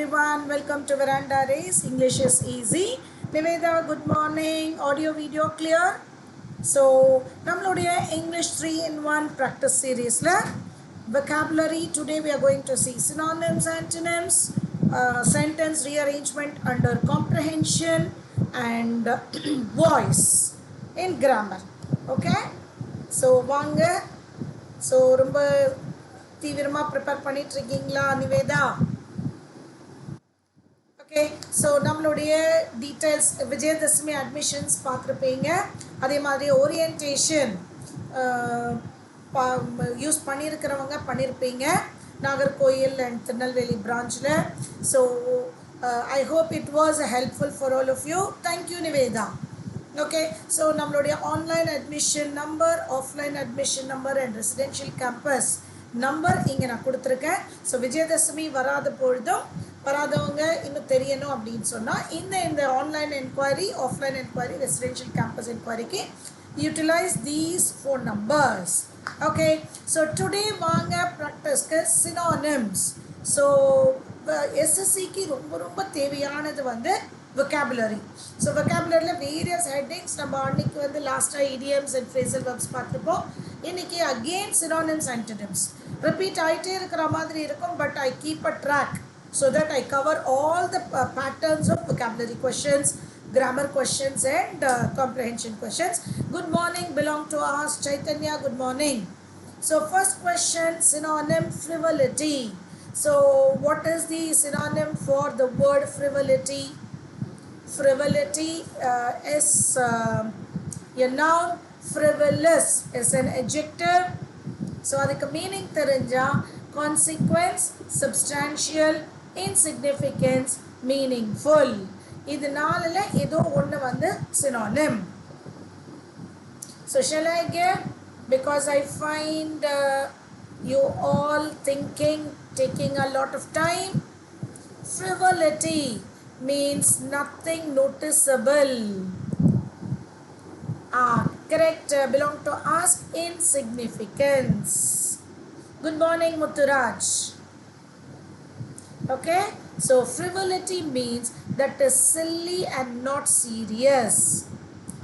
everyone, welcome to Veranda Race. English is easy. Niveda, good morning. Audio video clear? So, nammuடைய English 3-in-1 practice series la vocabulary. Today we are going to see synonyms, antonyms, sentence rearrangement under comprehension and voice in grammar. Okay? So, vaanga. So, ரொம்ப தீவிரமா prepare பண்ணிட்டு இருக்கீங்களா Nivetha? Okay, so நம்மளுடைய details Vijayadashami admissions பார்த்துருப்பீங்க. அதே மாதிரி orientation use பண்ணியிருக்கிறவங்க பண்ணியிருப்பீங்க Nagercoil and Tirunelveli branchல. So I hope it was helpful for all of you. Thank you Niveda. Okay, so நம்மளுடைய online admission number, offline admission number and residential campus number இங்கே நான் கொடுத்துருக்கேன். So Vijayadashami வராத பொழுதும் வராதவங்க இன்னும் தெரியணும் அப்படின்னு சொன்னால் இந்த online enquiry, offline enquiry, residential campus என்கொயரிக்கு utilise these phone numbers. Okay, so today வாங்க ப்ராக்டிஸ்க்கு சினானிம்ஸ். ஸோ எஸ்எஸ்சிக்கு ரொம்ப தேவையானது வந்து vocabulary. ஸோ vocabularyல வேரியஸ் ஹெட்டிங்ஸ் நம்ம அன்றைக்கி வந்து லாஸ்ட்டாக idioms and phrasal verbs பார்த்துருப்போம். இன்றைக்கி again synonyms, antonyms ரிப்பீட் ஆகிட்டே இருக்கிற மாதிரி இருக்கும். But I keep a track so that I cover all the patterns of vocabulary questions, grammar questions and comprehension questions. Good morning belong to us. Chaitanya, good morning. So first question, synonym frivolity. So what is the synonym for the word frivolity? Frivolity is a noun, frivolous is an adjective. So adukku meaning therinja consequence, substantial, insignificance, meaningful. இது நாலுல ஏதோ ஒன்று வந்து synonym. So shall I give? Because I find you all thinking, taking a lot of time. Frivolity means nothing noticeable. Correct, belong to us, insignificance. Good morning Mutturaj. Okay, so frivolity means that is silly and not serious.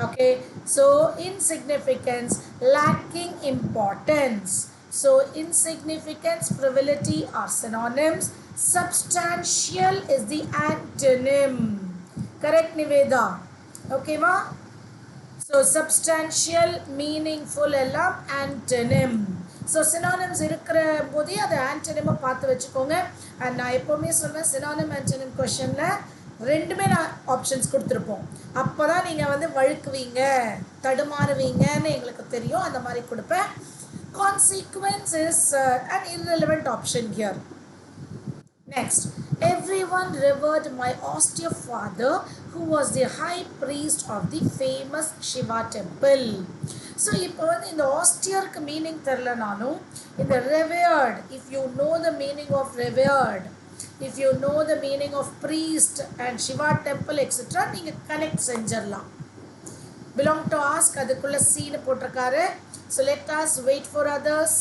Okay, so insignificance, lacking importance. So insignificance, frivolity are synonyms. Substantial is the antonym. Correct Niveda? Okay ma? So substantial, meaningful எல்லாம் antonym. So synonyms இருக்கிற போதே அது ஆன்டனிமை பார்த்து வச்சுக்கோங்க. And நான் எப்போவுமே சொல்வேன் synonym antonym கொஷனில் ரெண்டுமே நான் ஆப்ஷன்ஸ் கொடுத்துருப்போம். அப்போ தான் நீங்கள் வந்து வழுக்குவீங்க, தடுமாறுவீங்கன்னு எங்களுக்கு தெரியும். அந்த மாதிரி கொடுப்பேன். Consequence is an irrelevant option here. Next, everyone revered my austere father who was the high priest of the famous Shiva temple. So இப்போ வந்து இந்த austere meaning தெரியலனாலும் இந்த revered, if you know the meaning of revered, if you know the meaning of priest and Shiva temple etc., நீங்கள் connect செஞ்சிடலாம். belong to ask அதுக்குள்ள சீனு போட்டிருக்காரு. So let us wait for others.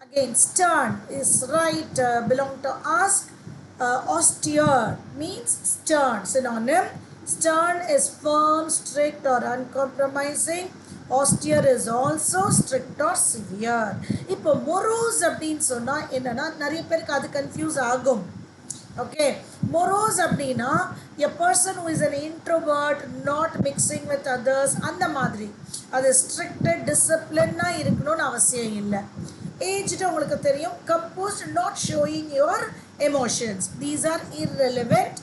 Again, stern is right, belong to ask. Austere means stern. Synonym, stern is firm, strict or uncompromising. Austere is also strict or severe. இப்போ morose அப்படின்னு சொன்னா என்னன்னா நிறைய பேருக்கு அது confuse ஆகும். Okay, morose அப்படின்னா a person who is an introvert, not mixing with others, அந்த மாதிரி. அது strict, disciplined இருக்கணும்னு அவசியம் இல்லை. Aged உங்களுக்கு தெரியும், composed, not showing your emotions. These are irrelevant.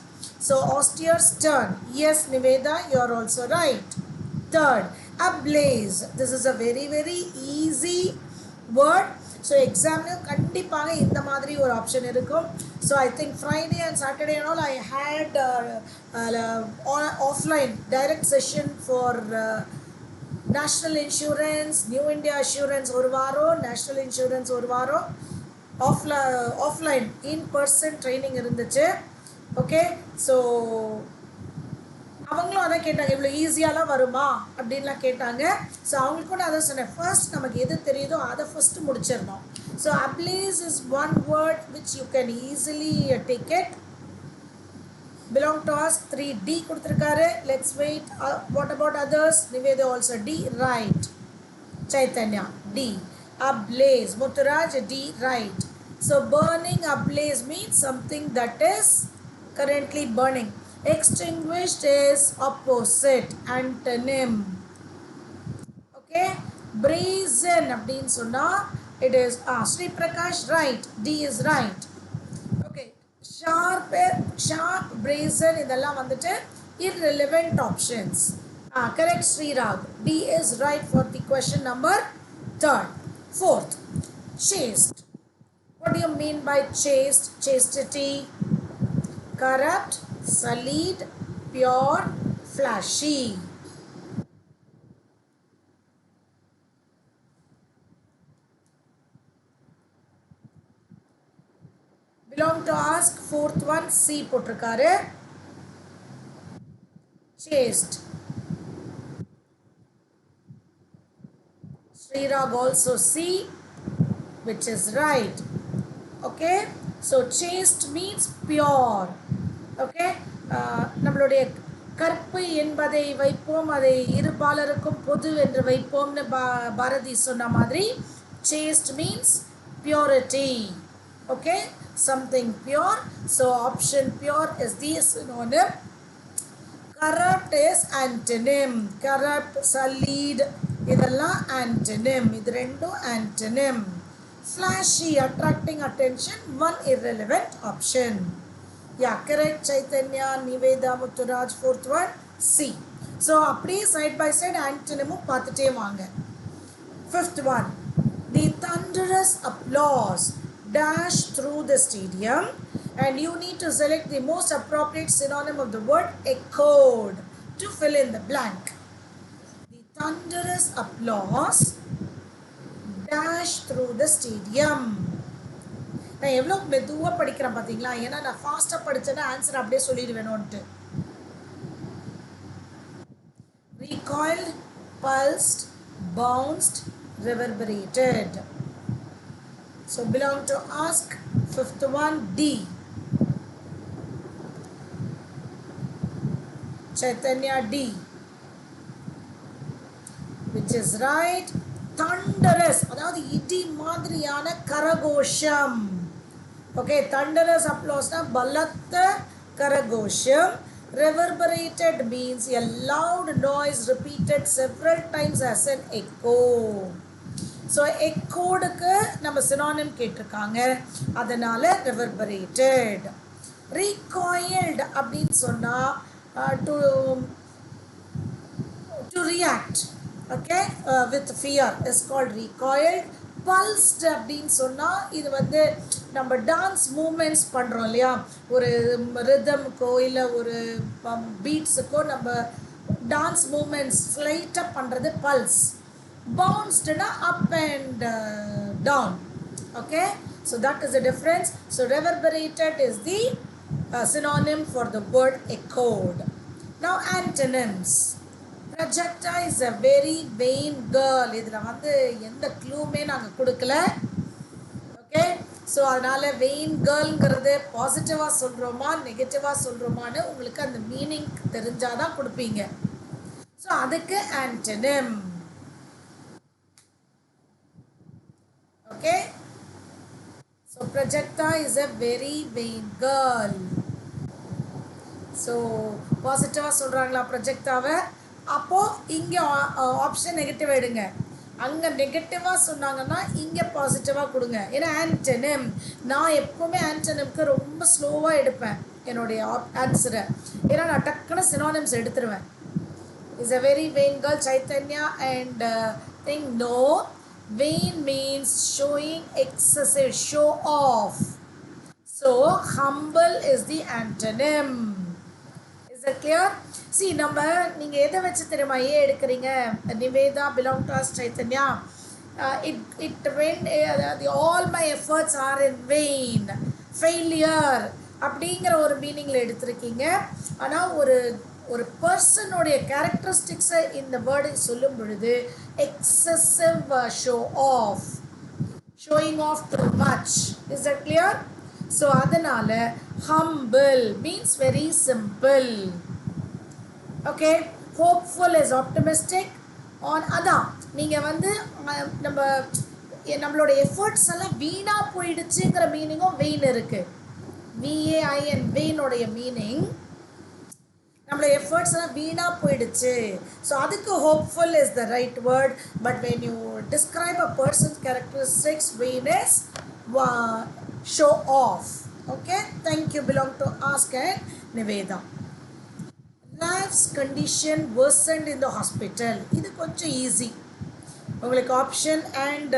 So austere, stern. Yes Niveda, you are also right. Third, ablaze. This is a very easy word. So examல கண்டிப்பாக இந்த மாதிரி ஒரு ஆப்ஷன் இருக்கும். So I think Friday and Saturday and all I had offline direct session for national insurance, new India assurance ஒரு வாரம், national insurance ஒரு வாரம், offline in person training இருந்துச்சு. Okay, so அவங்களும் அதான் கேட்டாங்க, இவ்வளோ ஈஸியாலாம் வருமா அப்படின்லாம் கேட்டாங்க. ஸோ அவங்களுக்கும் நான் அதை சொன்னேன், ஃபர்ஸ்ட் நமக்கு எது தெரியுதோ அதை ஃபஸ்ட்டு முடிச்சிடணும். So ablaze is one word which you can easily take it. Belong to us 3D கொடுத்துருக்காரு. Let's wait. What about others? Niveda also D, right. Chaitanya D. Ablaze, Mutturaj D, right. So burning, ablaze means something that is currently burning. Extinguished is opposite, antonym. Okay, brazen அப்படினு சொன்னா it is Sri Prakash, right. D is right. Okay, sharp, brazen இதெல்லாம் வந்துட்டு irrelevant options. Correct, Sri Rag. D is right for the question number 3rd. 4th, chaste. What do you mean by chaste? Chastity, corrupt, sullied, pure, flashy. Belong to ask 4th one, C போட்டிருக்காரு. Chaste. Srirag also C, which is right. Okay, so chaste means pure. Okay, நம்மளுடைய கற்பு என்பதை வைப்போம், அதை இருபாலருக்கும் பொது என்று வைப்போம்னு பாரதி சொன்ன மாதிரி chaste means purity. Okay, something pure. So option pure is the synonym. Corrupt is antonym. Corrupt, sullied இதெல்லாம் antonym. இது ரெண்டும் antonym. Flashy, attracting attention, one irrelevant option. Yeah, correct, Chaitanya, Niveda, Mutturaj, 4th one, C. So அப்படியே side by side antonyமும் பார்த்துட்டே வாங்க. 5th one, the thunderous applause dashed through the stadium, and you need to select the most appropriate synonym of the word echoed to fill in the blank. The thunderous applause dashed through the stadium. நான் எவ்வளோ மெதுவாக படிக்கிறேன் பார்த்தீங்களா, ஏன்னா நான் ஃபாஸ்ட்டாக படித்தேன்னா answer அப்படியே சொல்லிடுவேணும்ட்டு. Recoiled, pulsed, bounced, reverberated. So belong to ask 5th one, D. Chaitanya D, which is right. Thunderous, அதாவது இடி மாதிரியான கரகோஷம். Okay, thunderous applause na பலத்த கரகோஷம். Reverberated means a loud noise repeated several times as an echo. So echoedக்கு நம்ம synonym கேட்டிருக்காங்க, அதனால reverberated. Recoiled அப்படின்னு சொன்னா to react, okay, with fear is called recoiled. Pulsed அப்படின்னு சொன்னால் இது வந்து நம்ம டான்ஸ் மூமெண்ட்ஸ் பண்ணுறோம் இல்லையா, ஒரு ரிதமுக்கோ இல்லை ஒரு பீட்ஸுக்கோ நம்ம டான்ஸ் மூமெண்ட்ஸ் ஸ்லைட்டாக பண்ணுறது பல்ஸ். பவுன்ஸ்டுனா up and down. Okay, so that is the difference. So reverberated is the synonym for the word echoed. Now antonyms. Prajakta is a very vain girl. இதில் வந்து எந்த க்ளூமே நாங்கள் கொடுக்கல. ஓகே, ஸோ அதனால் vein கேர்ள்ங்கிறது பாசிட்டிவாக சொல்கிறோமா நெகட்டிவாக சொல்கிறோமான்னு உங்களுக்கு அந்த மீனிங் தெரிஞ்சால் தான் கொடுப்பீங்க. ஸோ அதுக்கு antonym. Okay, so Prajakta is a very vain girl. So பாசிட்டிவாக சொல்கிறாங்களா ப்ரொஜெக்டாவை, அப்போது இங்கே ஆப்ஷன் நெகட்டிவ் எடுங்க. அங்கே நெகட்டிவாக சொன்னாங்கன்னா இங்கே பாசிட்டிவாக கொடுங்க. ஏன்னா ஆன்டனிம், நான் எப்போவுமே ஆன்டனிம்க்கு ரொம்ப ஸ்லோவாக எடுப்பேன் என்னுடைய ஆன்சரை. ஏன்னா நான் டக்குன்னு சினானிம்ஸ் எடுத்துருவேன். Is a very vain girl, Chaitanya and think. No, vain means showing excessive, show off. So humble is the antonym. Is it clear? See, நம்ம நீங்கள் எதை வச்சு தெரியுமா ஏ எடுக்கிறீங்க? Nivetha, belong to us, Chaitanya. It went all my efforts are in vain, failure அப்படிங்கிற ஒரு மீனிங்கில் எடுத்திருக்கீங்க. ஆனால் ஒரு ஒரு பர்சனுடைய கேரக்டரிஸ்டிக்ஸை இந்த வேர்டு சொல்லும் பொழுது excessive show off, showing off too much. Is that clear? So adanale humble means very simple. Okay, hopeful is optimistic. On அதான் நீங்கள் வந்து நம்ம நம்மளோட எஃபர்ட்ஸ் எல்லாம் வீணாக போயிடுச்சுங்கிற மீனிங்கும் வெயின் இருக்குது. VAIN வெயினோடைய மீனிங் நம்மளோட எஃபர்ட்ஸ் எல்லாம் வீணாக போயிடுச்சு. ஸோ அதுக்கு hopeful is the right word. But when you describe a person's characteristics vain is show off. Okay, thank you. Belong to ask and Nivetha. Life's condition worsened in the hospital. இது கொஞ்சம் easy உங்களுக்கு. Option and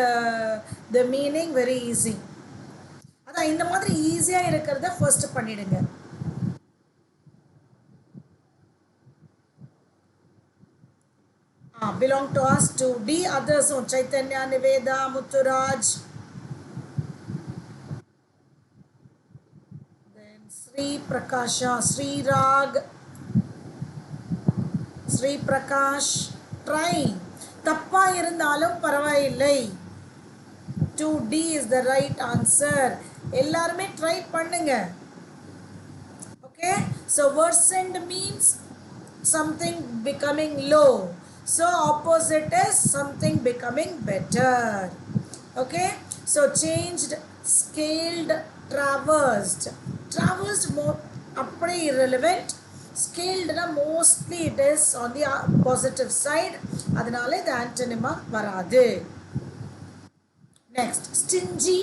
the meaning very easy. அதான் இந்த மாதிரி ஈஸியாக இருக்கிறத first பண்ணிடுங்க. Belong to us to D. Others on Chaitanya, Niveda, Mutturaj. Then Sri Prakasha, Sri Rag, Sri Prakash. Try. தப்பா இருந்தாலும் பரவாயில்லை. 2D is the right answer. எல்லாருமே ட்ரை பண்ணுங்க. Okay, so worsened means something becoming low. So opposite is something becoming better. Okay, so changed, scaled, traversed. Traversed more appadi irrelevant. Scaled na mostly it is on the positive side. Adanale the antonym varadu. Next, stingy.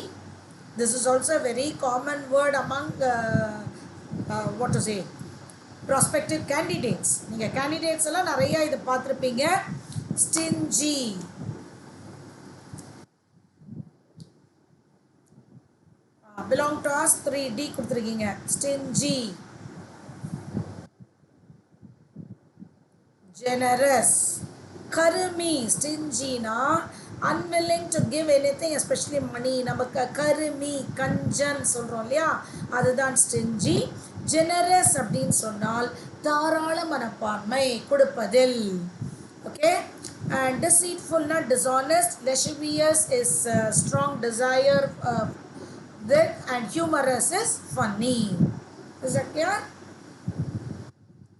This is also a very common word among what to say, prospective candidates. நீங்க candidates எல்லாம் நிறைய இது பார்த்திருப்பீங்க. Stingy. Belong to us 3D கொடுத்திருக்கீங்க. Stingy. Generous. Karmi. Stingy na unwilling to give anything, especially money. நமக்கு கருமி கஞ்சன் சொல்றோம் இல்லையா, அதுதான் stingy. Generous அப்படின்னு சொன்னால் தாராள மனப்பான்மை, கொடுப்பதில். ஓகே, அண்ட் deceitfulனா dishonest. lascivious is strong desire, and humorous is funny. Is that clear?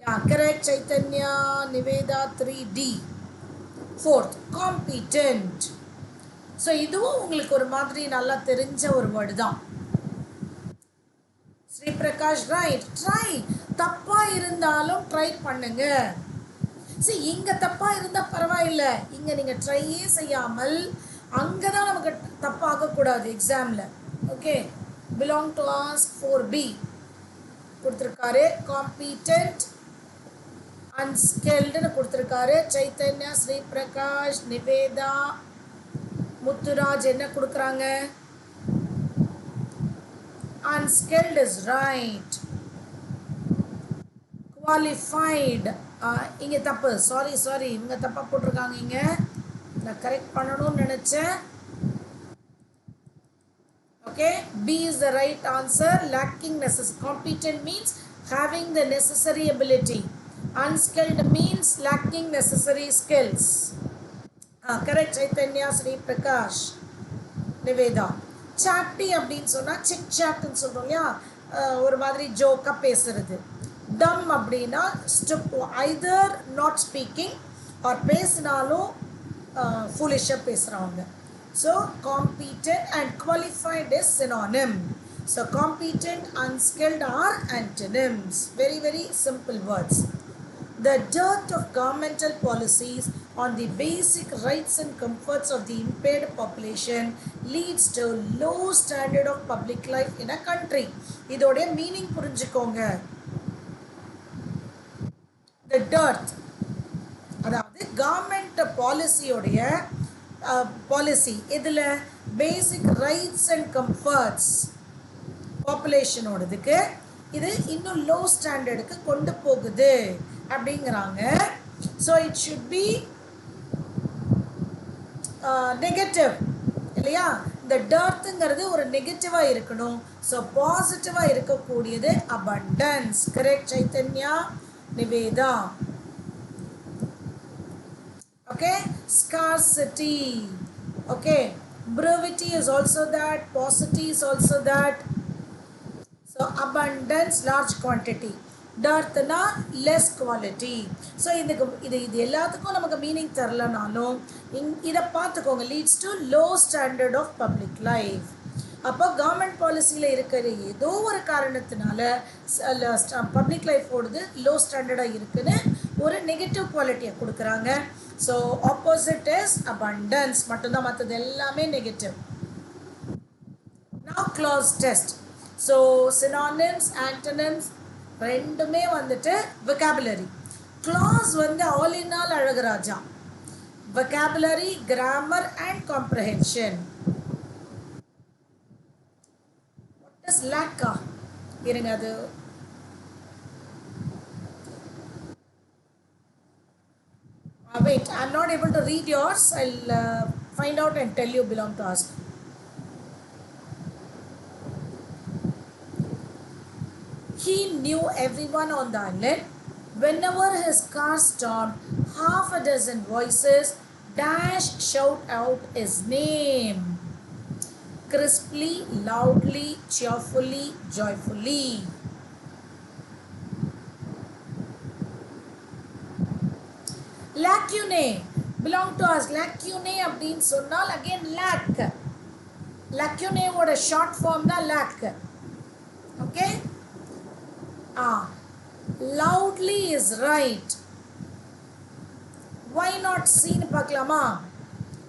Yeah, correct. Chaitanya, Niveda, 3D. Fourth, competent. So இதுவும் உங்களுக்கு ஒரு மாதிரி நல்லா தெரிஞ்ச ஒரு வேர்டு தான். ஸ்ரீ பிரகாஷ், ரைட். ட்ரை. தப்பா இருந்தாலும் ட்ரை பண்ணுங்க. சரி, இங்க தப்பா இருந்தா பரவாயில்ல, இங்க நீங்க ட்ரையே செய்யாமல் அங்கதான் நமக்கு தப்பாக கூடாது எக்ஸாம்ல. Okay, belong to ask 4B கொடுத்துருக்காரு. காம்பீட்டன்ட், அன்ஸ்கில்டுன்னு கொடுத்துருக்காரு. சைத்தன்யா, ஸ்ரீ பிரகாஷ், நிவேதா, முத்துராஜ் என்ன கொடுக்குறாங்க? Unskilled is right. Qualified. இங்க தப்பு. சாரி இவங்க தப்பா போட்டிருக்காங்க. இங்க நான் கரெக்ட் பண்ணணும்னு நினைச்சேன். Okay, B is the right answer. Lacking necessary. Competent means having the necessary ability. Unskilled means lacking necessary skills. Correct. Chaitanya, Sri Prakash, Niveda. சாட்டி அப்படின்னு சொன்னால் சிக் சாட்னு சொல்கிறோம் இல்லையா, ஒரு மாதிரி ஜோக்காக பேசுறது. டம் அப்படின்னா ஐதர் நாட் ஸ்பீக்கிங் ஆர் பேசினாலும் ஃபூலிஷாக பேசுகிறவங்க. So competent and qualified is synonym. So competent, unskilled are antonyms. Very, very simple words. The dearth of governmental policies on the basic rights and comforts of the impaired population leads to low standard of public life in a country. இதோட meaning புரிஞ்சுக்கோங்க. The dearth அதாவது government பாலிசியோடைய policy இதில் பேசிக் rights and comforts பாப்புலேஷனோடதுக்கு இது இன்னும் low ஸ்டாண்டர்டுக்கு கொண்டு போகுது அப்படிங்கிறாங்க. So it should be negative இல்லையா? இந்த டர்த்துங்கிறது ஒரு நெகட்டிவாக இருக்கணும். ஸோ பாசிட்டிவாக இருக்கக்கூடியது abundance. Correct Chaitanya. Niveda. Okay, scarcity. Okay, brevity is also that, paucity is also that. So abundance, large quantity. Dearth na less quality. So இது எல்லாத்துக்கும் நமக்கு மீனிங் தரலனாலும் இதை பார்த்துக்கோங்க, leads to low standard of public life. அப்போ government பாலிசியில் இருக்கிற ஏதோ ஒரு காரணத்தினால பப்ளிக் லைஃப் ஓடுது லோ ஸ்டாண்டர்டாக இருக்குன்னு ஒரு நெகட்டிவ் குவாலிட்டியை கொடுக்குறாங்க. ஸோ ஆப்போசிட் இஸ் அபண்டன்ஸ் மட்டும்தான், மற்றது எல்லாமே negative. Now clause test. So synonyms, antonyms ரெண்டுமே வந்துட்டு vocabulary. Clause வந்து all in all Azhaguraja. Vocabulary, grammar and comprehension. What is lack? இருங்க அது wait, I'm not able to read yours. I'll find out and tell you belong to us. He knew everyone on the island. Whenever his car stopped, half a dozen voices dash shout out his name. Crisply, loudly, cheerfully, joyfully. Lacunae belong to us. Lacunae அப்படின்னு சொன்னால் again lack. Lacunae ஓட short form தான் lack. Okay? Loudly is right. Why not seen பார்க்கலாமா?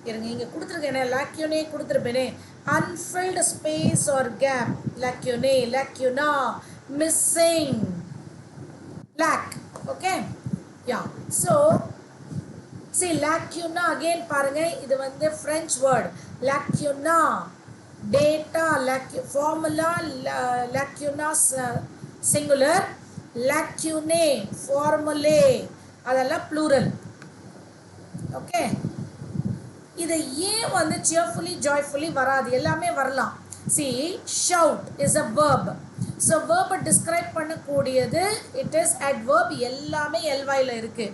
இருங்க இங்கே கொடுத்துருக்கேனே lacunae கொடுத்துருப்பேனே. Unfilled space or gap. Lacunae, lacuna, missing. Lack. Okay? Yeah. So, see lacuna again பாருங்க, இது வந்து French word. Lacuna. Data, formula, lacuna singular, lacunae, formulae, அதெல்லாம் plural. Okay, இது ஏன் வந்து cheerfully, joyfully வராது? எல்லாமே வரலாம். See, shout is a verb. So verb describe பண்ணக்கூடியது it is adverb, எல்லாமே ly ல இருக்கு.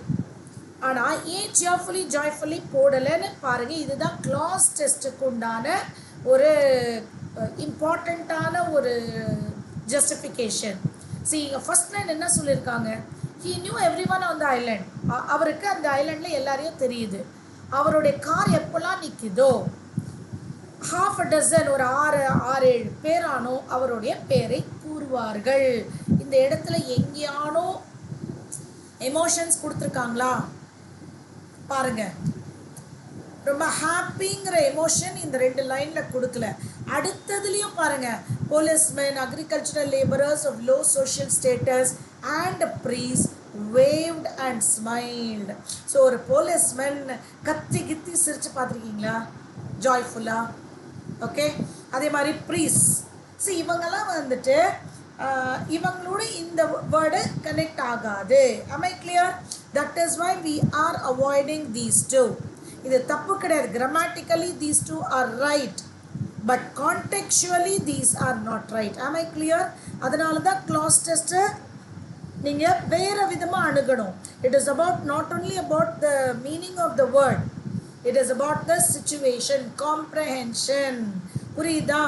ஆனால் ஏன் cheerfully, joyfully போடலைன்னு பாருங்க. இதுதான் clause டெஸ்ட்டுக்கு உண்டான ஒரு இம்பார்ட்டண்ட்டான ஒரு ஜஸ்டிஃபிகேஷன். See, ஃபர்ஸ்ட் லைன் என்ன சொல்லியிருக்காங்க? He knew everyone on the island. அவருக்கு அந்த ஐலண்டில் எல்லாரையும் தெரியுது. அவருடைய கார் எப்போல்லாம் நிற்குதோ half a dozen, ஒரு 6-7 பேரானோ அவருடைய பேரை கூறுவார்கள். இந்த இடத்துல எங்கேயானோ எமோஷன்ஸ் கொடுத்துருக்காங்களா பாருங்க. ரொம்ப ஹாப்பிங்கிற எமோஷன் இந்த 2 லைனில் கொடுக்கல. அடுத்ததுலேயும் பாருங்கள், policemen, agricultural laborers of low social status and priests waved and smiled. So ஒரு போலீஸ்மேன் கத்தி கித்தி சிரித்து பார்த்துருக்கீங்களா ஜாய்ஃபுல்லாக? ஓகே, அதே மாதிரி ப்ரீஸ். ஸோ இவங்கெல்லாம் வந்துட்டு இவங்களோட இந்த வேர்டு கனெக்ட் ஆகாது. am I clear? That is why we are avoiding these two. இது தப்பு கிடையாது. grammatically these two are right, but contextually these are not right. am I clear? அதனால தான் clause test நீங்கள் வேறு விதமாக அணுகணும். it is about not only about the meaning of the word, it is about the situation, comprehension. புரியுதா?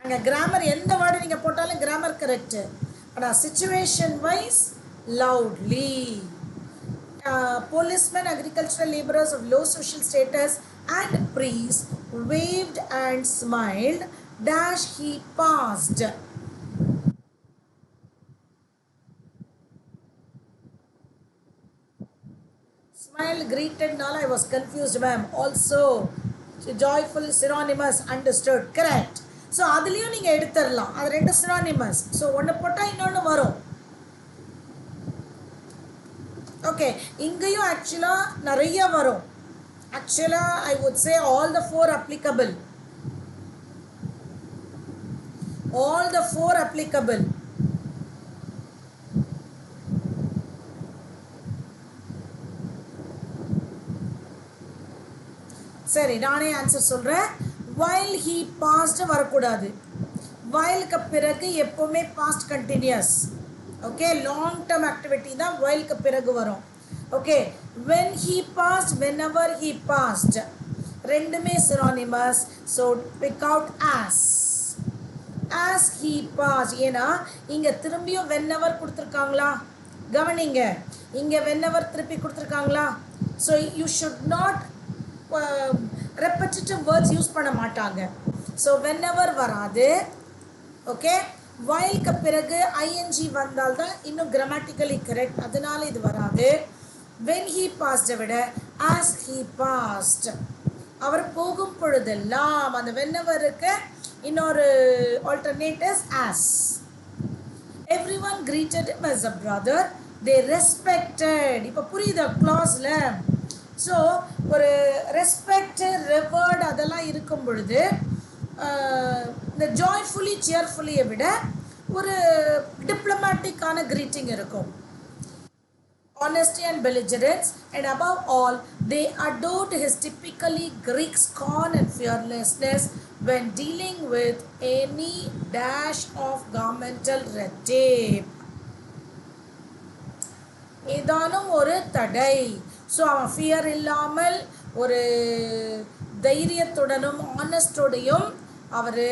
அங்கே grammar எந்த word நீங்கள் போட்டாலும் கிராமர் கரெக்டு, ஆனால் situation wise loudly. Policemen, agricultural laborers of low social status and priests waved and smiled dash he passed. Smile, greeted, nala, I was confused ma'am. Also joyful, synonymous, understood, correct. So அதுலேயும் நீங்கள் எடுத்துடலாம். அது 2 synonymous. So ஒன்று போட்டால் இன்னொன்று வரும். Okay, இங்கேயும் ஆக்சுவலாக நிறைய வரும். ஆக்சுவலாக I would say all the 4 applicable. All the 4 applicable. சரி, நானே ஆன்சர் சொல்கிறேன். while he passed வரக்கூடாது. whileக்கு பிறகு எப்போவுமே past continuous. Okay, long term activity தான் whileக்கு பிறகு வரும். Okay, when he passed, whenever he passed, ரெண்டுமே synonymous. so pick out as he passed. ஏன்னா இங்க திரும்பியும் whenever கொடுத்துருக்காங்களா, கவனிங்க, இங்க whenever திருப்பி கொடுத்துருக்காங்களா. so you should not repetitive words use பண்ண மாட்டாங்க. so whenever வராது. ஓகே, whileக்கு பிறகு ing வந்தால் தான் இன்னும் grammatically correct, அதனால இது வராது. when he passed விட as he passed, அவர் போகும் பொழுதெல்லாம், அந்த wheneverக்கு இன்னொரு alternate is as. everyone greeted him as a brother, they respected. இப்போ புரியுதா clauseல? ஸோ ஒரு ரெஸ்பெக்ட், ரெவர்ட் அதெல்லாம் இருக்கும் பொழுது இந்த ஜாய்ஃபுல்லி, சியர்ஃபுல்லியை விட ஒரு டிப்ளமேட்டிக்கான greeting இருக்கும். honesty and belligerence, and above all they adored his typically Greek scorn and fearlessness when dealing with any dash of governmental red tape. ஏதானும் ஒரு தடை. ஸோ அவன் ஃபியர் இல்லாமல் ஒரு தைரியத்துடனும் ஆனஸ்டோடையும் அவர்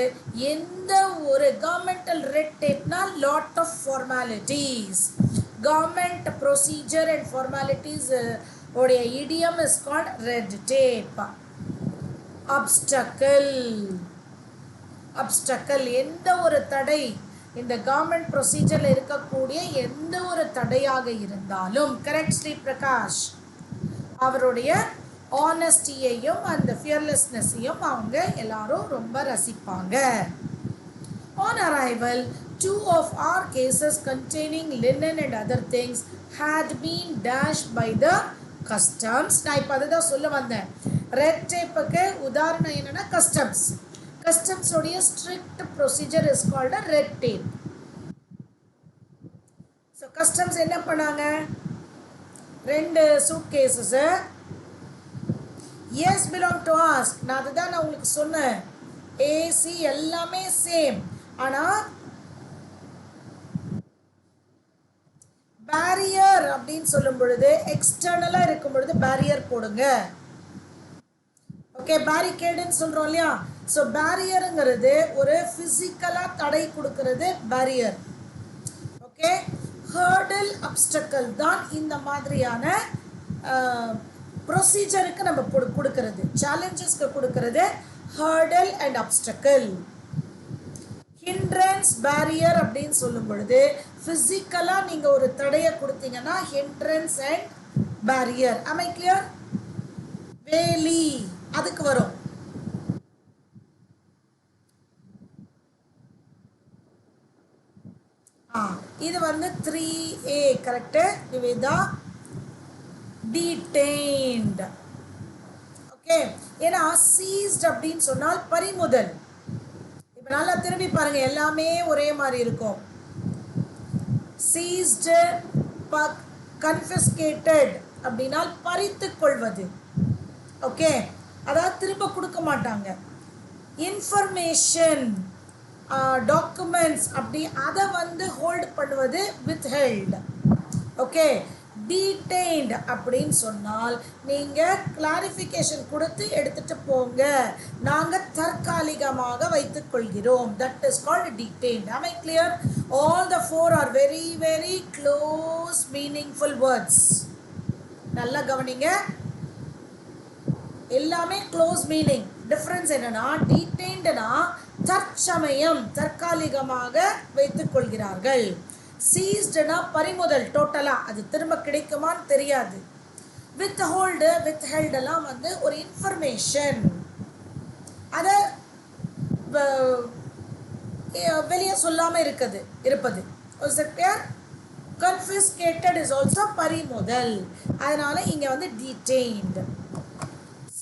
எந்த ஒரு கவர்மெண்டல் ரெட் டேப்னா lot of formalities, government procedure and formalities உடைய idiom is called red tape. obstacle எந்த ஒரு தடை, இந்த government procedure இருக்கக்கூடிய எந்த ஒரு தடையாக இருந்தாலும், கரெக்ட் ஸ்ரீ பிரகாஷ், அவருடைய ஆனஸ்டியையும் அந்த ஃபியர்லெஸ்னஸையும் அவங்க எல்லாரும் ரொம்ப ரசிப்பாங்க. on arrival, 2 of our cases containing linen and other things had been dashed by the customs. நான் இப்போ அதுதான் சொல்ல வந்தேன். ரெட் டேப்புக்கு உதாரணம் என்னன்னா கஸ்டம்ஸ். கஸ்டம்ஸ் உடைய strict procedure is called a red tape. So customs என்ன பண்ணாங்க, 2 suitcases as belong to us. நான் அதுதான் நான் உங்களுக்கு சொன்னேன், ஏசி எல்லாமே சேம். ஆனால் பேரியர் அப்படின்னு சொல்லும் பொழுது எக்ஸ்டர்னலாக இருக்கும் பொழுது பேரியர் போடுங்க. ஓகே, பேரிகேடுன்னு சொல்கிறோம் இல்லையா. ஸோ பேரியருங்கிறது ஒரு ஃபிசிக்கலாக தடை கொடுக்கறது பேரியர். ஓகே, ஹர்டல் அப்டக்கிள் தான் இந்த மாதிரியான ப்ரொசீஜருக்கு நம்ம கொடுக்கறது, சேலஞ்சஸ்க்கு கொடுக்கறது ஹர்டல் அண்ட் அப்டக்கிள். ஹிண்ட்ரன்ஸ், பேரியர் அப்படின்னு சொல்லும் பொழுது ஃபிசிக்கலாக நீங்கள் ஒரு தடையை கொடுத்தீங்கன்னா hindrance and barrier. am I clear? வேலி அதுக்கு வரும். இது வந்து 3A correct Nivetha. detained. Okay, ஏன்னா சீஸ்ட் அப்படின்னு சொன்னால் பறிமுதல். இப்போ நல்லா திரும்பி பாருங்க, எல்லாமே ஒரே மாதிரி இருக்கும். சீஸ்டு, கன்ஃபிஸ்கேட்டட் அப்படின்னால் பறித்து கொள்வது. ஓகே, அதாவது திரும்ப கொடுக்க மாட்டாங்க. இன்ஃபர்மேஷன், டாக்குமெண்ட்ஸ் அப்படி அதை வந்து ஹோல்டு பண்ணுவது வித்ஹெல்ட். ஓகே, டீடைன்ட் அப்படின்னு சொன்னால் நீங்கள் கிளாரிஃபிகேஷன் கொடுத்து எடுத்துகிட்டு போங்க, நாங்கள் தற்காலிகமாக வைத்துக் கொள்கிறோம். That is called detained. am I clear? all the 4 are very very close meaningful words. நல்லா கவனிங்க, எல்லாமே க்ளோஸ் மீனிங். டிஃப்ரென்ஸ் என்னன்னா, டீடைன்ட்னா தற்சமயம் தற்காலிகமாக வைத்துக் கொள்கிறார்கள். சீஸ்டுனா பறிமுதல், டோட்டலாக அது திரும்ப கிடைக்குமான்னு தெரியாது. வித் ஹோல்டு, வித் ஹெல்டெல்லாம் வந்து ஒரு இன்ஃபர்மேஷன், அதை வெளியே சொல்லாமல் இருப்பது. கன்ஃபிஸ்கேட்டட் இஸ் ஆல்சோ பறிமுதல். அதனால இங்கே வந்து detained.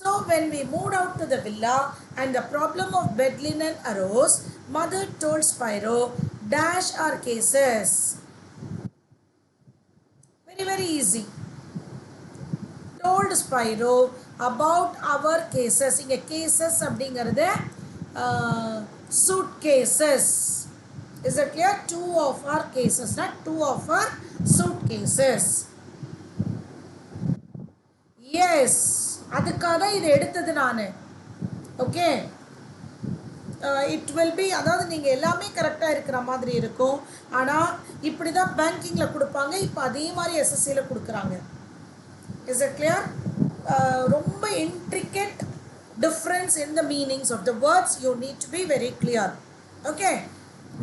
So when we moved out to the villa and the problem of bed linen arose, mother told Spyro, dash our cases. Very very easy. Told Spyro about our cases. இங்க cases அப்படிங்கிறது suitcases. Is it clear? Two of our cases, not two of our suitcases. Yes, அதுக்காக தான் இதை எடுத்தது நான். Okay, it will be, அதாவது நீங்கள் எல்லாமே கரெக்டாக இருக்கிற மாதிரி இருக்கும். ஆனால் இப்படி தான் பேங்கிங்கில் கொடுப்பாங்க, இப்போ அதே மாதிரி எஸ்எஸ்சியில் கொடுக்குறாங்க. Is it clear? ரொம்ப intricate difference in the meanings of the words, you need to be very clear. Okay,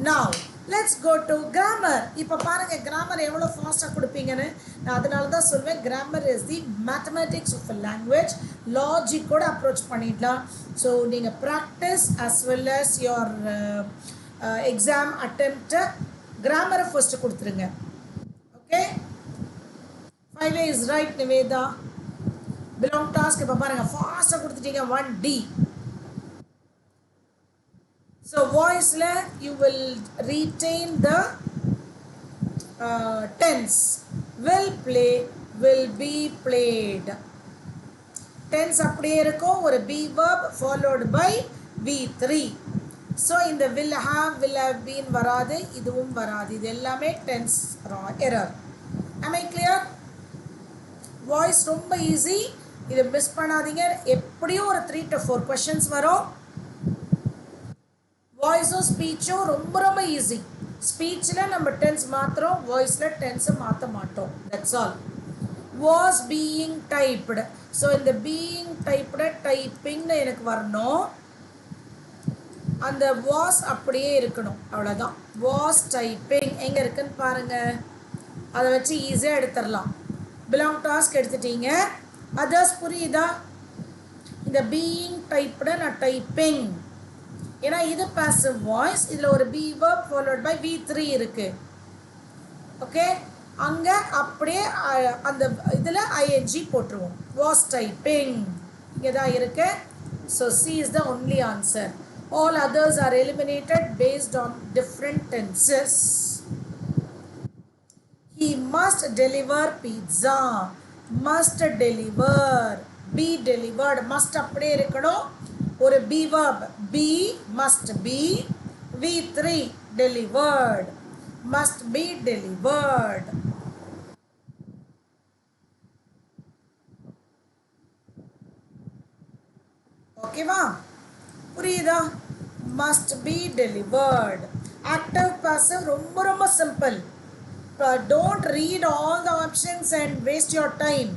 now let's go to grammar. இப்போ பாருங்க grammar எவ்வளோ ஃபாஸ்ட்டாக கொடுப்பீங்கன்னு. நான் அதனால தான் சொல்வேன் grammar is the mathematics of a language. லாஜிக்கோட அப்ரோச் பண்ணிடலாம். ஸோ நீங்கள் practice as well as your exam attempt கிராமரை ஃபர்ஸ்ட் கொடுத்துருங்க. Okay, 5A is right Nivetha. belong task இப்போ பாருங்க ஃபாஸ்ட்டாக கொடுத்துட்டீங்க. 1D. So voiceல you will retain the tense. will play, will be played. tense அப்படியே இருக்கும். ஒரு be verb followed by V3. So இந்த will have been வராது, இதுவும் வராது. இது எல்லாமே tense error. Am I clear? Voice ரொம்ப ஈஸி, இதை மிஸ் பண்ணாதீங்க. எப்படியும் ஒரு 3 to 4 questions வரும். வாய்ஸும் ஸ்பீச்சும் ரொம்ப ரொம்ப ஈஸி. ஸ்பீச்சில் நம்ம டென்ஸ் மாற்றுறோம், வாய்ஸில் டென்ஸை மாற்ற மாட்டோம். That's all. Was being typed. So இந்த பீயிங் டைப்டு டைப்பிங்னு எனக்கு வரணும். அந்த வாஸ் அப்படியே இருக்கணும், அவ்வளோதான். வாஸ் டைப்பிங் எங்கே இருக்குன்னு பாருங்கள், அதை வச்சு ஈஸியாக எடுத்துடலாம். belong task எடுத்துட்டீங்க. others புரியுதா? இந்த பீயிங் டைப்டு நான் டைப்பிங், ஏன்னா இது passive voice, இதில் ஒரு be verb followed by V3 இருக்கு. ஓகே, அங்கே அப்படியே அந்த இதில் ing போட்டுருவோம். was typing இங்கே தான் இருக்கு. So C is the only answer. all others are eliminated based on different tenses. He must deliver pizza. Must deliver. Be delivered. Must அப்படியே இருக்கணும். ஒரு be verb. Be must be. V3 delivered. Must be delivered. ஓகேவா? புரியுதா? Must be delivered. Active passive ரொம்ப ரொம்ப simple. Don't read all the options and waste your time.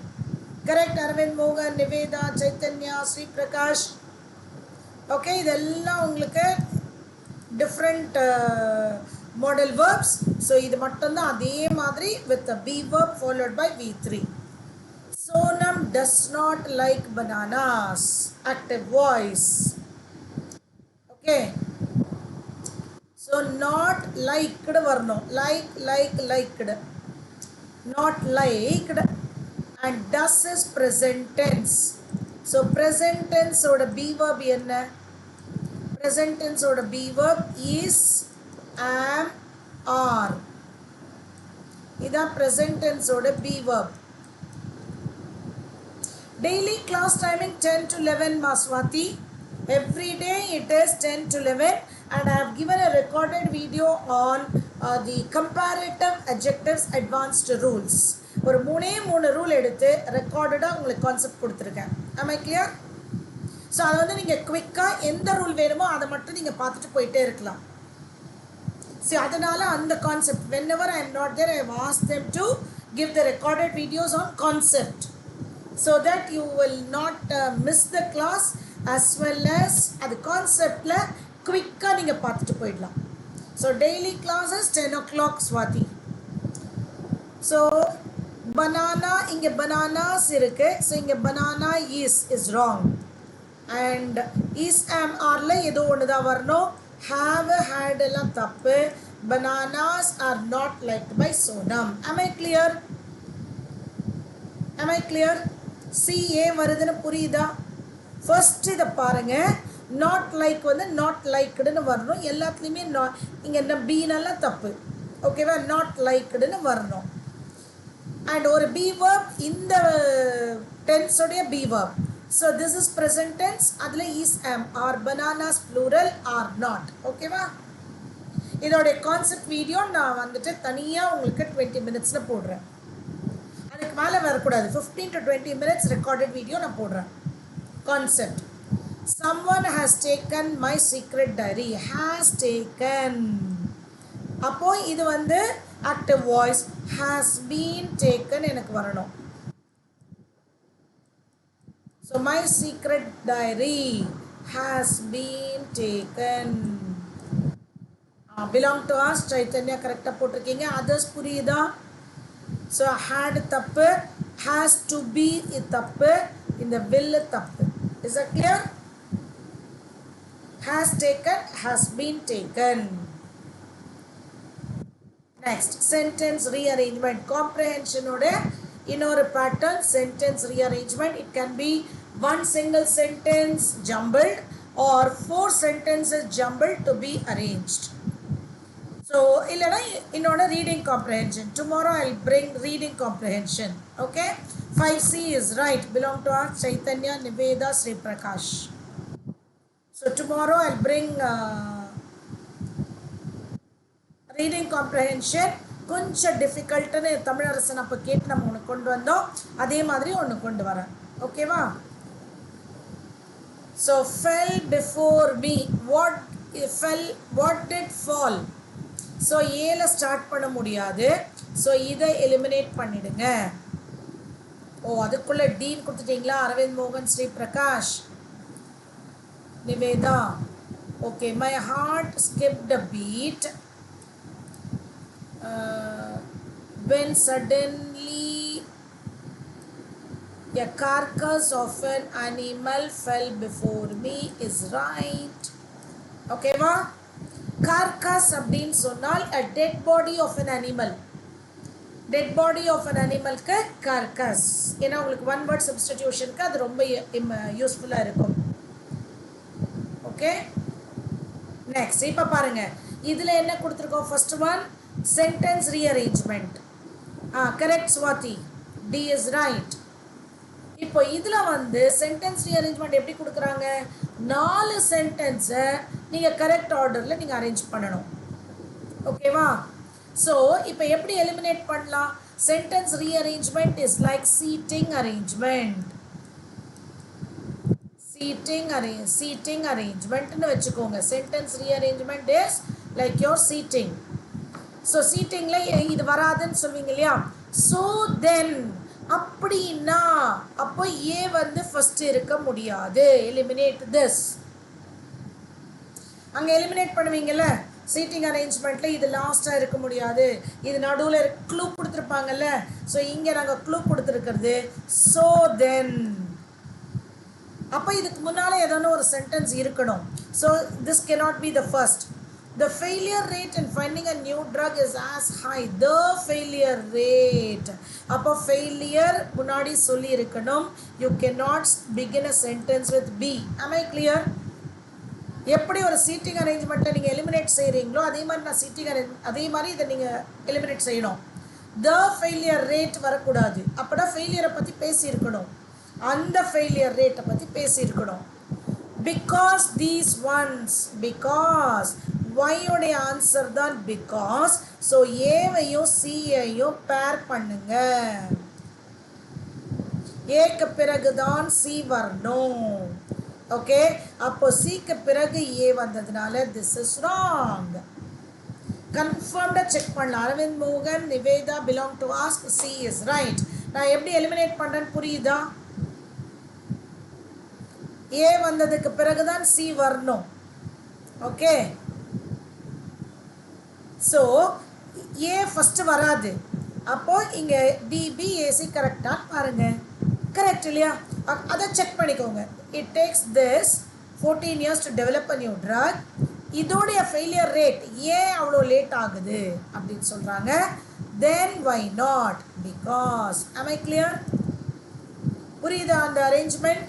Correct? Arvind, Mogan, Niveda, Chaitanya, Sri Prakash. Okay, இதெல்லாம் உங்களுக்கு different model verbs. So இது மட்டும்தான் அதே மாதிரி with the be verb followed by V3. Sonam does not like bananas. Active voice. Okay. So not liked வரணும். liked. Not liked. And does is present tense. So present tense ஓட be verb என்ன? Present tense ஓட be verb is, am, are. இதான் present tense ஓட be verb. Daily class timing 10 to 11 Maswati. Every day it is 10 to 11. And I have given a recorded video on the comparative adjectives advanced rules. ஒரு மூணு rule எடுத்து ரெக்கார்டடாக உங்களுக்கு concept கொடுத்துருக்கேன். am I clear? So அதை வந்து நீங்கள் குவிக்காக எந்த rule வேணுமோ அதை மட்டும் நீங்கள் பார்த்துட்டு போயிட்டே இருக்கலாம். ஸோ அதனால் அந்த concept whenever I am not there, I have asked them to give the recorded videos on concept so that you will not miss the class as well as அது கான்செப்டில் குவிக்காக நீங்கள் பார்த்துட்டு போயிடலாம். So daily classes 10 o'clock Swati. So banana இங்கே bananas இருக்குது. So இங்கே banana is wrong. And is ஆம் ஆரில் ஏதோ ஒன்று தான் வரணும். ஹாவ் ஹேட் எல்லாம் தப்பு. Bananas are not liked by Sonam. am I clear? am I clear? சி ஏன் வருதுன்னு புரியுதா? ஃபர்ஸ்ட் இதை பாருங்கள். நாட் லைக் வந்து நாட் லைக்டுன்னு வரணும். எல்லாத்துலேயுமே இங்கே இந்த பீனெல்லாம் தப்பு. ஓகேவா? நாட் லைக்டுன்னு வரணும். அண்ட் ஒரு பி வேர்ப் இந்த டென்ஸோடைய be verb. So this is present tense. அதில் is am are bananas plural are not. ஓகேவா? இதோடைய கான்செப்ட் வீடியோ நான் வந்துட்டு தனியாக உங்களுக்கு 20 மினிட்ஸில் போடுறேன். அதுக்கு மேலே வரக்கூடாது. 15 to 20 மினிட்ஸ் ரெக்கார்டட் வீடியோ நான் போடுறேன். Concept someone has taken my secret diary. has taken. அப்போ இது வந்து active voice. has been taken எனக்கு வரணும். So my secret diary has been taken. Belong to us. Chaitanya correct போட்டிருக்கீங்க. others புரியுதா? So had தப்பு, has to be தப்பு, இந்த will தப்பு. Is that clear? Has taken, has been taken. Next, sentence rearrangement. Comprehension oda இன்னொரு pattern, sentence rearrangement. It can be one single sentence jumbled or 4 sentences jumbled to be arranged. So illana innona reading comprehension. Tomorrow I'll bring reading comprehension. Okay, 5C is right. Belong to us Chaitanya, Niveda, Sri Prakash. So tomorrow I'll bring reading comprehension. கொஞ்சம் டிஃபிகல்ட்டுன்னு தமிழரசன் அப்போ கேட்டு நம்ம ஒன்று கொண்டு வந்தோம், அதே மாதிரி ஒன்று கொண்டு வரேன். ஓகேவா? So fell before me. What did fall? So ஏல ஸ்டார்ட் பண்ண முடியாது. ஸோ இதை எலிமினேட் பண்ணிடுங்க. ஓ, அதுக்குள்ளே டீன் கொடுத்துட்டீங்களா? அரவிந்த் மோகன், Shri Prakash, Nivetha. Okay. My heart skipped a beat when suddenly a carcass of an animal fell before me is right. Okay va? Carcass அப்படினு சொன்னால் a dead body of an animal. Dead body of an animal க்கு carcass. ஏன்னா உங்களுக்கு one word substitution க்கு அது ரொம்ப யூஸ்ஃபுல்லா இருக்கும். ஓகே, நெக்ஸ்ட் இப்போ பாருங்க, இதுல என்ன கொடுத்துருக்கோம்? First one sentence rearrangement. Correct Swati, D is right. இப்போ இதுல வந்து sentence rearrangement எப்படி கொடுக்குறாங்க? 4 சென்டென்ஸை நீங்க கரெக்ட் ஆர்டர்ல நீங்க அரேஞ்ச் பண்ணணும். ஓகேவா? ஸோ இப்போ எப்படி எலிமினேட் பண்ணலாம்? sentence rearrangement is like seating arrangement. seating arrangementன்னு வச்சுக்கோங்க. sentence rearrangement is like your seating. So சீட்டிங்கில் இது வராதுன்னு சொல்வீங்க இல்லையா? ஸோ தென் அப்படின்னா அப்போ ஏ வந்து ஃபர்ஸ்ட் இருக்க முடியாது. Eliminate this. அங்கே எலிமினேட் பண்ணுவீங்கல்ல சீட்டிங் அரேஞ்ச்மெண்ட்டில், இது லாஸ்ட்டாக இருக்க முடியாது, இது நடுவில் க்ளூ கொடுத்துருப்பாங்கல்ல. ஸோ இங்கே நாங்கள் க்ளூ கொடுத்துருக்கிறது ஸோ தென். அப்போ இதுக்கு முன்னால் ஏதாவது ஒரு சென்டென்ஸ் இருக்கணும். So this cannot be the first. The failure rate in finding a new drug is as high. The failure rate. அப்போ failure முன்னாடி சொல்லி இருக்கணும். You cannot begin a sentence with B. Am I clear? எப்படி ஒரு seating அரேஞ்ச்மெண்ட்டை நீங்கள் eliminate செய்கிறீங்களோ அதே மாதிரி நான் அதே மாதிரி இதை நீங்கள் எலிமினேட் செய்யணும். The failure rate வரக்கூடாது. அப்போனா ஃபெயிலியரை பற்றி பேசியிருக்கணும். அந்த ஃபெயிலியர் ரேட்டை பற்றி பேசியிருக்கணும். Because these ones. Because y உடைய ஆன்சர் தான் பிகாஸ். ஸோ ஏவையும் சியையும் பேர் பண்ணுங்க. ஏக்கு பிறகு தான் சி வரணும். ஓகே, அப்போ சிக்கு பிறகு ஏ வந்ததுனால திஸ் இஸ் ராங். கன்ஃபார்ம்டாக செக் பண்ணலாம். அரவிந்த் மோகன், Nivetha belong to ask C is right. நான் எப்படி எலிமினேட் பண்ணுறேன்னு புரியுதா? ஏ வந்ததுக்கு பிறகுதான் சி வரணும். ஓகே, ஸோ ஏ ஃபஸ்ட்டு வராது. அப்போது இங்கே டிபிஏசி கரெக்டாக பாருங்கள். கரெக்ட் இல்லையா? அதை செக் பண்ணிக்கோங்க. It takes this 14 years to develop a new drug. இதோடைய ஃபெயிலியர் ரேட் ஏன் அவ்வளோ லேட் ஆகுது அப்படின்னு சொல்கிறாங்க. Then why not? Because. am I clear? புரியுதா அந்த அரேஞ்ச்மெண்ட்?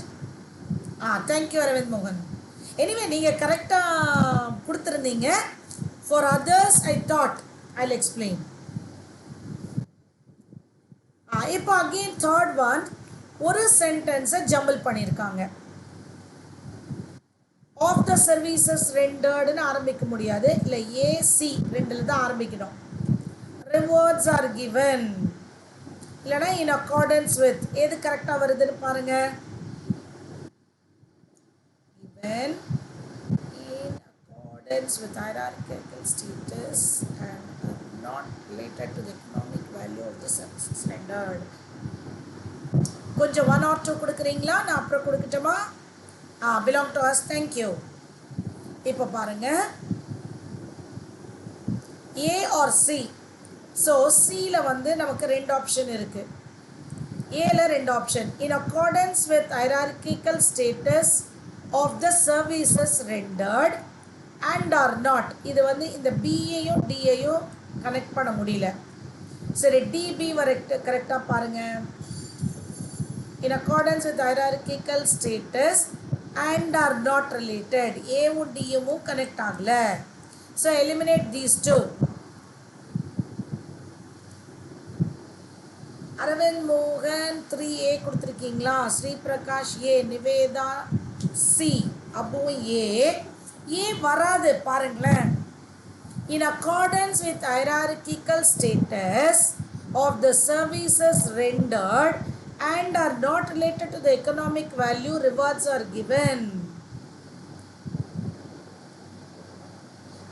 தேங்க்யூ அரவிந்த் மோகன். எனிவே நீங்கள் கரெக்டாக கொடுத்துருந்தீங்க. For others, I thought I'll explain. இப்போ again third one, ஒரு சென்டென்ஸை ஜம்பிள் பண்ணியிருக்காங்க. ஆஃப் த சர்வீசஸ் ரெண்டர்டுன்னு ஆரம்பிக்க முடியாது, இல்லை ஏசி ரெண்டில் தான் ஆரம்பிக்கணும். ரிவார்ட்ஸ் ஆர் கிவன் இல்லைனா இன் அக்கார்டன்ஸ் வித், எது கரெக்டாக வருதுன்னு பாருங்க. given in accordance with hierarchical status and are not related to the economic value of the services rendered. கொஞ்சம் 1 or 2 கொடுக்குறீங்களா? நான் அப்புறம் கொடுக்கட்டுமா? belong to us. Thank you. இப்போ பாருங்க, A or C. ஸோ சியில் வந்து நமக்கு 2 ஆப்ஷன் இருக்கு. ஏல 2 option. In accordance with hierarchical status of the services rendered and are not. இது வந்து இந்த பிஏயும் டிஏயும் கனெக்ட் பண்ண முடியல. சரி, டிபி வர கரெக்டாக பாருங்க. In accordance with hierarchical status and are not related. ஏவும் டியும் கனெக்ட் ஆகல. So eliminate these two. Aravind மோகன் 3A கொடுத்துருக்கீங்களா? ஸ்ரீ பிரகாஷ் ஏ, நிவேதா சி, அப்போ ஏ வராது பாருங்களேன். In accordance with hierarchical status of the services rendered and are not related to the economic value, rewards are given.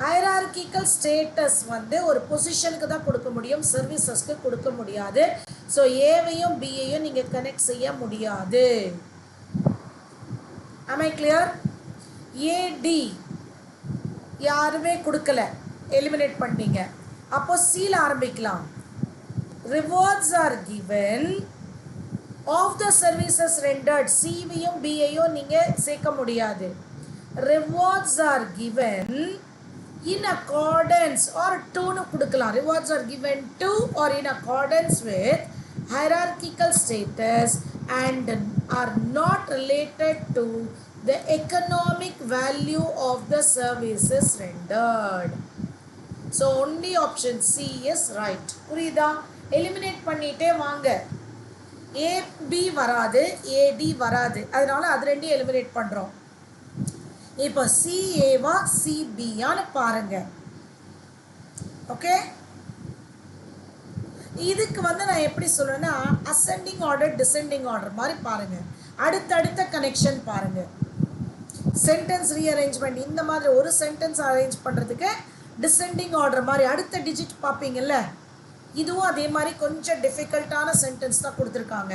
hierarchical status வந்து ஒரு பொசிஷனுக்கு தான் கொடுக்க முடியும், சர்வீசஸ்க்கு கொடுக்க முடியாது. ஸோ ஏவையும் பியையும் நீங்கள் கனெக்ட் செய்ய முடியாது. am I clear? ஏடி யாருமே கொடுக்கல, எலிமினேட் பண்ணீங்க. அப்போ சியில் ஆரம்பிக்கலாம். rewards are given of the services rendered. சிவையும் பியையும் நீங்கள் சேர்க்க முடியாது. rewards are given in accordance or to னு கொடுக்கலாம். rewards are given to or in accordance with hierarchical status and are not related to the economic value of the services rendered. So only option C is right. புரியுதா? Eliminate பண்ணிட்டே வாங்க. AB வராது, ஏடி வராது, அதனால அது ரெண்டையும் எலிமினேட் பண்ணுறோம். இப்போ சிஏவா சிபியான்னு பாருங்க. ஓகே, இதுக்கு வந்து நான் எப்படி சொல்லுவேன்னா அசெண்டிங் ஆர்டர் டிசெண்டிங் ஆர்டர் மாதிரி பாருங்க. அடுத்தடுத்த கனெக்ஷன் பாருங்க. சென்டென்ஸ் ரீஅரேஞ்ச்மெண்ட் இந்த மாதிரி ஒரு சென்டென்ஸ் அரேஞ்ச் பண்ணுறதுக்கு டிசெண்டிங் ஆர்டர் மாதிரி அடுத்த டிஜிட் பார்ப்பீங்கல்ல, இதுவும் அதே மாதிரி கொஞ்சம் டிஃபிகல்ட்டான சென்டென்ஸ் தான் கொடுத்துருக்காங்க.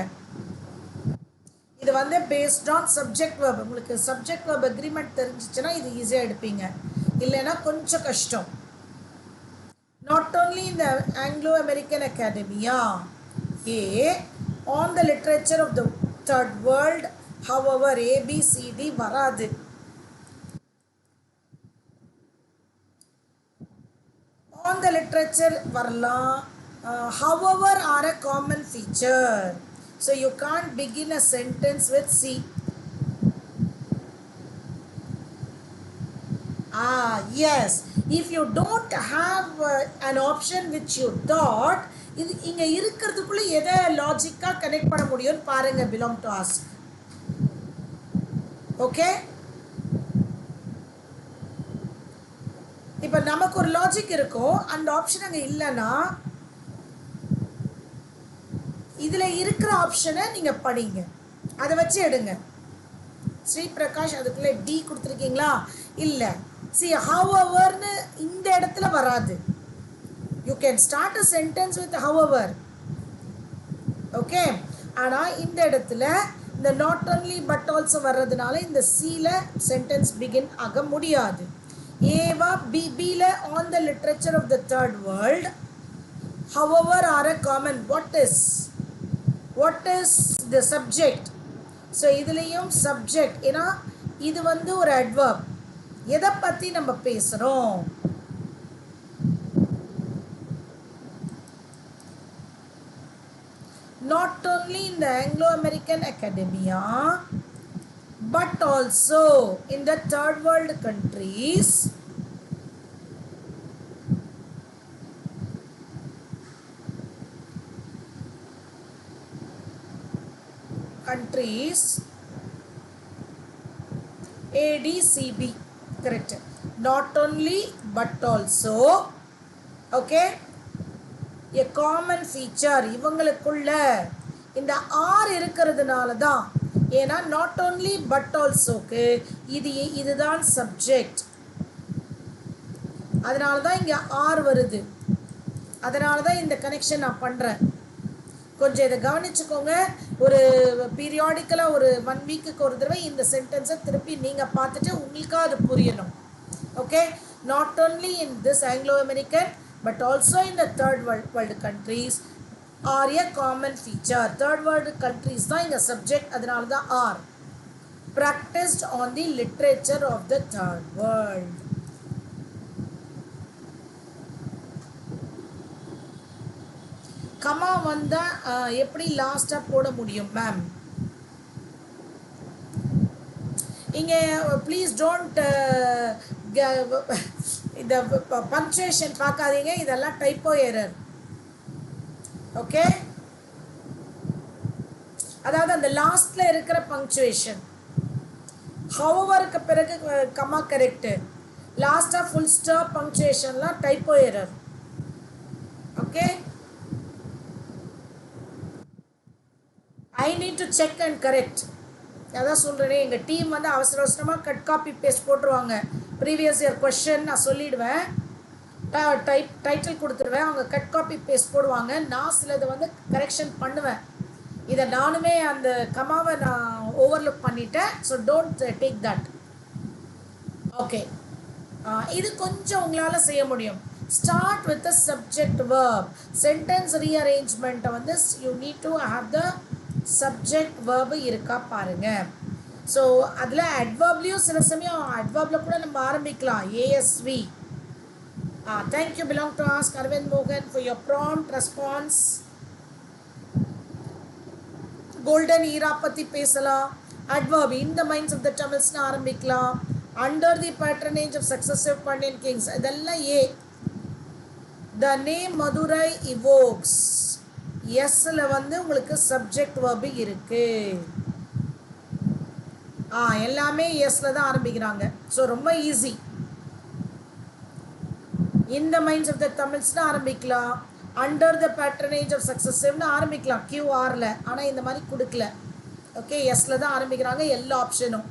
இது வந்து பேஸ்ட் ஆன் சப்ஜெக்ட் வெர்ப். உங்களுக்கு சப்ஜெக்ட் வெர்ப் அக்ரிமெண்ட் தெரிஞ்சிச்சுன்னா இது ஈஸியாக எடுப்பீங்க, இல்லைன்னா கொஞ்சம் கஷ்டம். நாட் ஓன்லி இந்த Anglo American academia on the literature of the third world, however ABCD வராது. ஆன் த லிட்ரேச்சர் வரலாம். However are a common feature. So you can't begin a sentence with C. Yes. If you don't have an option which you thought, இது இங்கே இருக்கிறதுக்குள்ளே எதை லாஜிக்காக connect பண்ண முடியும்னு பாருங்க. belong to us. Okay, இப்போ நமக்கு ஒரு லாஜிக் இருக்கும், அந்த ஆப்ஷன் அங்கே இல்லைன்னா இதில் இருக்கிற ஆப்ஷனை நீங்கள் படிங்க, அதை வச்சு எடுங்க. ஸ்ரீ பிரகாஷ் அதுக்குள்ளே டி கொடுத்துருக்கீங்களா? இல்லை. ஹவர்னு இந்த இடத்துல வராது. You can start a sentence with hour. Okay, ஆனால் இந்த இடத்துல இந்த நாட் ஒன்லி பட் ஆல்சோ வர்றதுனால இந்த சியில் சென்டென்ஸ் பிகின் ஆக முடியாது. ஏவா பிபியில் on the literature of the third world, our are a common. what is the subject? So இதுலேயும் சப்ஜெக்ட், ஏன்னா இது வந்து ஒரு adverb. எதை பற்றி நம்ம பேசுகிறோம்? not only in the Anglo-American academia but also in the third world countries, ADCB. Correct. Not only but also. Okay. A common feature. இவங்களுக்குள்ள இந்த R இருக்கிறதுனால தான். ஏன்னா not only but alsoக்கு இதுதான் subject. அதனால தான் இங்கே R வருது. அதனால தான் இந்த கனெக்ஷன் நான் பண்ணுறேன். கொஞ்சம் இதை கவனிச்சுக்கோங்க. ஒரு பீரியாடிக்கலாக ஒரு 1 வீக்குக்கு ஒரு தடவை இந்த சென்டென்ஸை திருப்பி நீங்கள் பார்த்துட்டு உங்களுக்காக அது புரியணும். Okay. Not only in this Anglo American but also in the third world countries are a common feature. Third world countries தான் இங்கே சப்ஜெக்ட். அதனால தான் are. Practised on the literature of the third world. Comma வந்தால் எப்படி லாஸ்ட்டாக போட முடியும் ma'am? இங்கே ப்ளீஸ் டோன்ட் இந்த பங்க்சுவேஷன் பார்க்காதீங்க. இதெல்லாம் டைப்போ எரர். ஓகே. அதாவது அந்த லாஸ்ட்டில் இருக்கிற பங்க்சுவேஷன். ஹவருக்கு பிறகு கமா கரெக்டு. லாஸ்ட்டாக ஃபுல் ஸ்டாப் பங்க்சுவேஷன்லாம் typo error. Okay. I need to check and correct. அதான் சொல்கிறேனே, எங்கள் டீம் வந்து அவசர அவசரமாக கட் காப்பி பேஸ்ட் போட்டுருவாங்க. ப்ரீவியஸ் இயர் கொஷின் நான் சொல்லிவிடுவேன், டைட்டில் கொடுத்துடுவேன், அவங்க கட் காப்பி பேஸ்ட் போடுவாங்க. நான் சிலதை வந்து கரெக்ஷன் பண்ணுவேன். இதை நானுமே அந்த கமாவை நான் ஓவர்லுக் பண்ணிட்டேன். So don't take that. Okay. இது கொஞ்சம் உங்களால் செய்ய முடியும். Start with the subject verb. Sentence rearrangement வந்து you need to have the subject verb இருக்கா பாருங்க. ஸோ அதில் adverbலையும் சில சமயம் adverbல கூட நம்ம ஆரம்பிக்கலாம். ASV. Thank you belong to ask Arvind Mohan for your prompt response. Golden era பற்றி பேசலாம். Adverb in the minds of the Tamils ஆரம்பிக்கலாம். Under the patronage of successive Pandyan kings. இதெல்லாம் A. The name Madurai evokes. எஸ்ல வந்து உங்களுக்கு subject verb இருக்கு. எல்லாமே எஸ்ல தான் ஆரம்பிக்கிறாங்க. ஸோ ரொம்ப easy. In the minds of the Tamilsனு ஆரம்பிக்கலாம். Under the patronage of successiveனு ஆரம்பிக்கலாம் QRல. ஆனால் இந்த மாதிரி கொடுக்கல. ஓகே. எஸ்ல தான் ஆரம்பிக்கிறாங்க எல்லா ஆப்ஷனும்.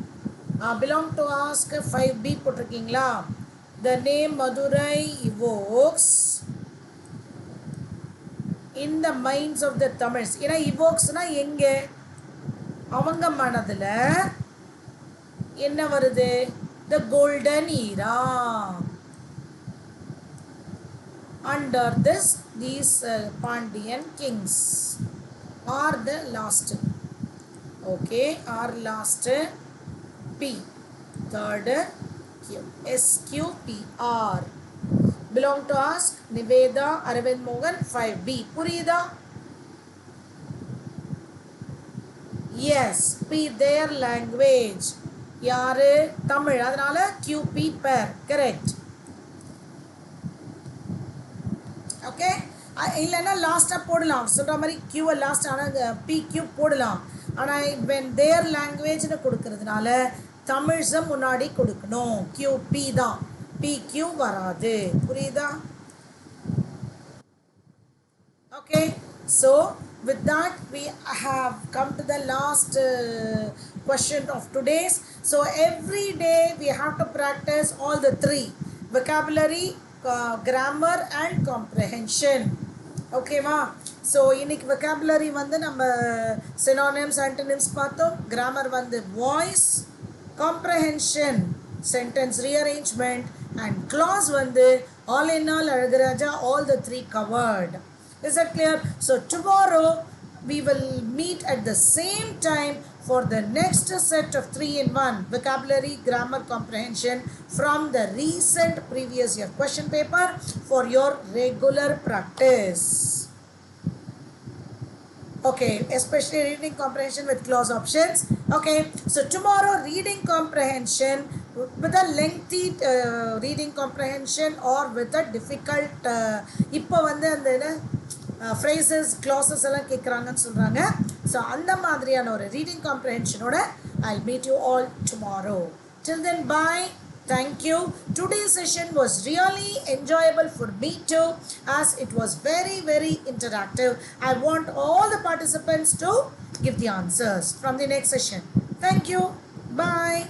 belong to ask 5B போட்டிருக்கீங்களா? The name Madurai evokes in the minds of the Tamils. ஏன்னா evokesனா எங்கே? அவங்க மனதில் என்ன வருது? The golden era. Under these Pandyan kings are the last. Okay. Are last P. Third Q. SQPR. Belong to ask Niveda Arvind Mohan 5B. புரியுதா? Yes. P their language. யாரு? தமிழ். அதனால QP pair. Correct. Okay. இல்லைன்னா லாஸ்ட்டாக போடலாம். சொல்கிற மாதிரி Qவை last ஆனால் PQ போடலாம். ஆனால் when their languageனு கொடுக்கறதுனால தமிழ்ஸை முன்னாடி கொடுக்கணும். QP தான். PQ வராது. புரியுதா? Okay. So with that we have come to the last question of today's. So every day we have to practice all the three: vocabulary, grammar and comprehension. Okay ma? So இன்னைக்கு vocabulary வந்து நம்ம synonyms, antonyms பார்த்தோம். grammar வந்து voice, comprehension sentence rearrangement, and clause வந்து all in all Azhaguraja all the three covered. Is that clear? So tomorrow we will meet at the same time for the next set of 3-in-1 vocabulary, grammar, comprehension from the recent previous year question paper for your regular practice. Okay, especially reading comprehension with clause options. Okay, so tomorrow reading comprehension with a lengthy reading comprehension or with a difficult இப்போ வந்து அந்த phrases, clauses எல்லாம் கேட்குறாங்கன்னு சொல்கிறாங்க. So அந்த மாதிரியான ஒரு reading காம்ப்ரஹென்ஷனோட I'll meet you all tomorrow. Till then, bye. Thank you. Today's session was really enjoyable for me too, as it was very interactive. I want all the participants to give the answers from the next session. Thank you. Bye.